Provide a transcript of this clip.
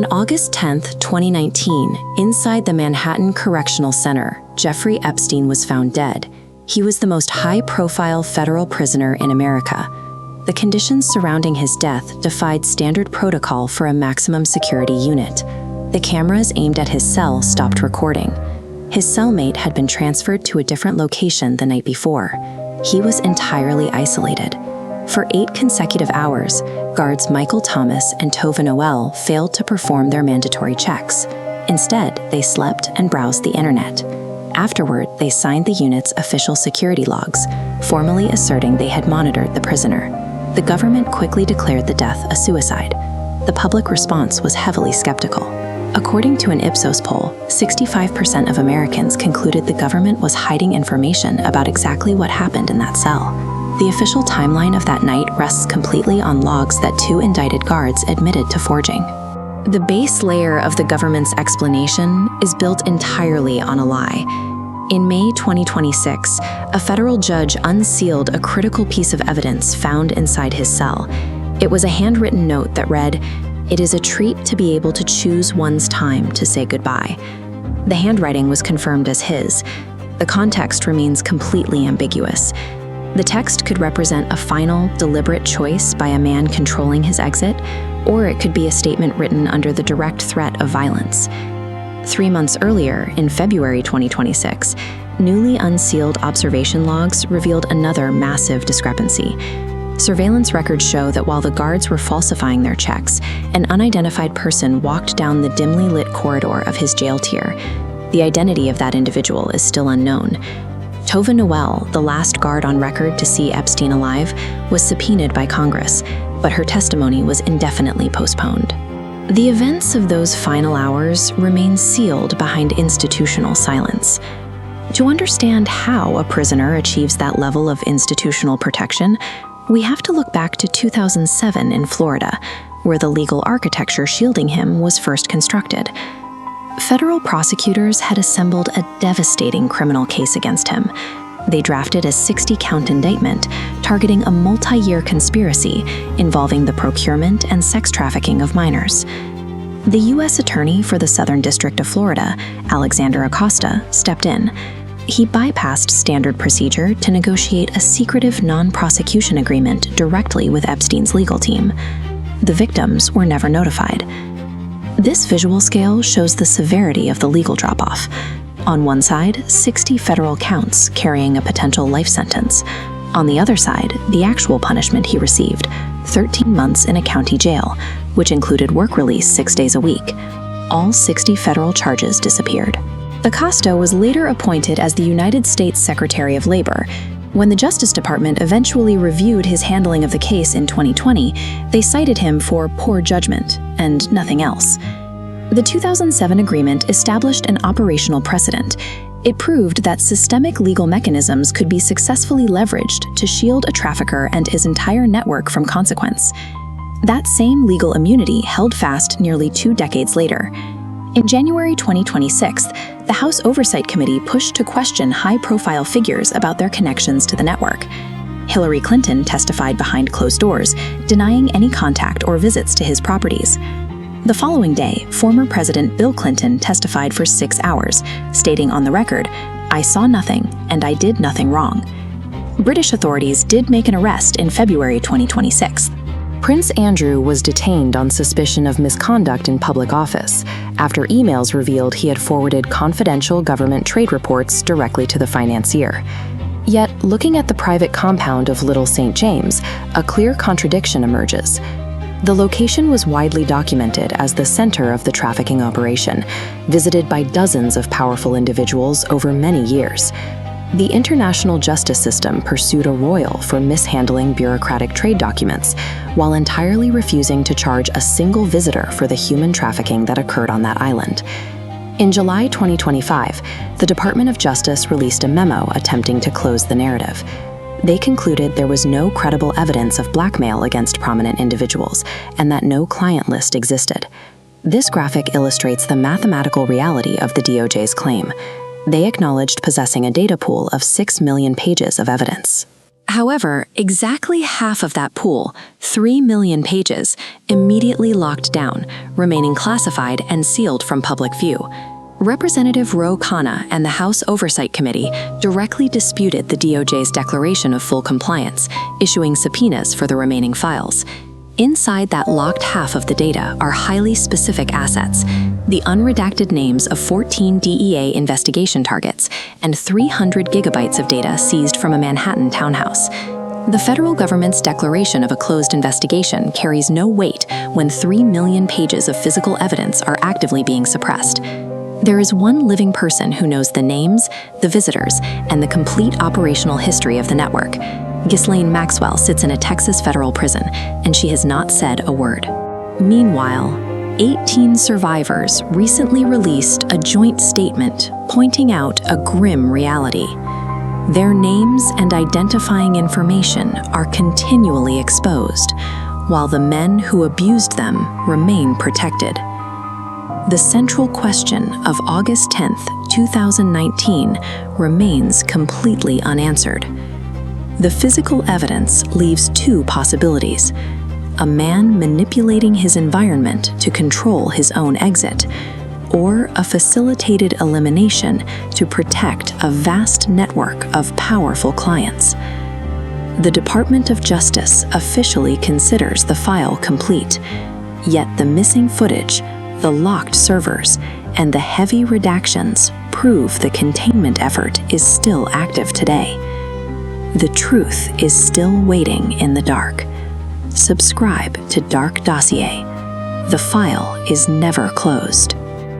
On August 10, 2019, inside the Manhattan Correctional Center, Jeffrey Epstein was found dead. He was the most high-profile federal prisoner in America. The conditions surrounding his death defied standard protocol for a maximum security unit. The cameras aimed at his cell stopped recording. His cellmate had been transferred to a different location the night before. He was entirely isolated. For 8 consecutive hours, guards Michael Thomas and Tova Noel failed to perform their mandatory checks. Instead, they slept and browsed the internet. Afterward, they signed the unit's official security logs, formally asserting they had monitored the prisoner. The government quickly declared the death a suicide. The public response was heavily skeptical. According to an Ipsos poll, 65% of Americans concluded the government was hiding information about exactly what happened in that cell. The official timeline of that night rests completely on logs that 2 indicted guards admitted to forging. The base layer of the government's explanation is built entirely on a lie. In May 2026, a federal judge unsealed a critical piece of evidence found inside his cell. It was a handwritten note that read, "It is a treat to be able to choose one's time to say goodbye." The handwriting was confirmed as his. The context remains completely ambiguous. The text could represent a final, deliberate choice by a man controlling his exit, or it could be a statement written under the direct threat of violence. 3 months earlier, in February 2026, newly unsealed observation logs revealed another massive discrepancy. Surveillance records show that while the guards were falsifying their checks, an unidentified person walked down the dimly lit corridor of his jail tier. The identity of that individual is still unknown. Tova Noel, the last guard on record to see Epstein alive, was subpoenaed by Congress, but her testimony was indefinitely postponed. The events of those final hours remain sealed behind institutional silence. To understand how a prisoner achieves that level of institutional protection, we have to look back to 2007 in Florida, where the legal architecture shielding him was first constructed. Federal prosecutors had assembled a devastating criminal case against him. They drafted a 60-count indictment targeting a multi-year conspiracy involving the procurement and sex trafficking of minors. The U.S. Attorney for the Southern District of Florida, Alexander Acosta, stepped in. He bypassed standard procedure to negotiate a secretive non-prosecution agreement directly with Epstein's legal team. The victims were never notified. This visual scale shows the severity of the legal drop-off. On one side, 60 federal counts carrying a potential life sentence. On the other side, the actual punishment he received, 13 months in a county jail, which included work release 6 days a week. All 60 federal charges disappeared. Acosta was later appointed as the United States Secretary of Labor. When the Justice Department eventually reviewed his handling of the case in 2020, they cited him for poor judgment and nothing else. The 2007 agreement established an operational precedent. It proved that systemic legal mechanisms could be successfully leveraged to shield a trafficker and his entire network from consequence. That same legal immunity held fast nearly 2 decades later. In January 2026, the House Oversight Committee pushed to question high-profile figures about their connections to the network. Hillary Clinton testified behind closed doors, denying any contact or visits to his properties. The following day, former President Bill Clinton testified for 6 hours, stating on the record, "I saw nothing, and I did nothing wrong." British authorities did make an arrest in February 2026. Prince Andrew was detained on suspicion of misconduct in public office after emails revealed he had forwarded confidential government trade reports directly to the financier. Yet, looking at the private compound of Little St. James, a clear contradiction emerges. The location was widely documented as the center of the trafficking operation, visited by dozens of powerful individuals over many years. The international justice system pursued a royal for mishandling bureaucratic trade documents, while entirely refusing to charge a single visitor for the human trafficking that occurred on that island. In July 2025, the Department of Justice released a memo attempting to close the narrative. They concluded there was no credible evidence of blackmail against prominent individuals, and that no client list existed. This graphic illustrates the mathematical reality of the DOJ's claim. They acknowledged possessing a data pool of 6 million pages of evidence. However, exactly half of that pool, 3 million pages, immediately locked down, remaining classified and sealed from public view. Representative Ro Khanna and the House Oversight Committee directly disputed the DOJ's declaration of full compliance, issuing subpoenas for the remaining files. Inside that locked half of the data are highly specific assets, the unredacted names of 14 DEA investigation targets and 300 gigabytes of data seized from a Manhattan townhouse. The federal government's declaration of a closed investigation carries no weight when 3 million pages of physical evidence are actively being suppressed. There is one living person who knows the names, the visitors, and the complete operational history of the network. Ghislaine Maxwell sits in a Texas federal prison, and she has not said a word. Meanwhile, 18 survivors recently released a joint statement pointing out a grim reality. Their names and identifying information are continually exposed, while the men who abused them remain protected. The central question of August 10, 2019, remains completely unanswered. The physical evidence leaves two possibilities: a man manipulating his environment to control his own exit, or a facilitated elimination to protect a vast network of powerful clients. The Department of Justice officially considers the file complete, yet the missing footage, the locked servers, and the heavy redactions prove the containment effort is still active today. The truth is still waiting in the dark. Subscribe to Dark Dossier. The file is never closed.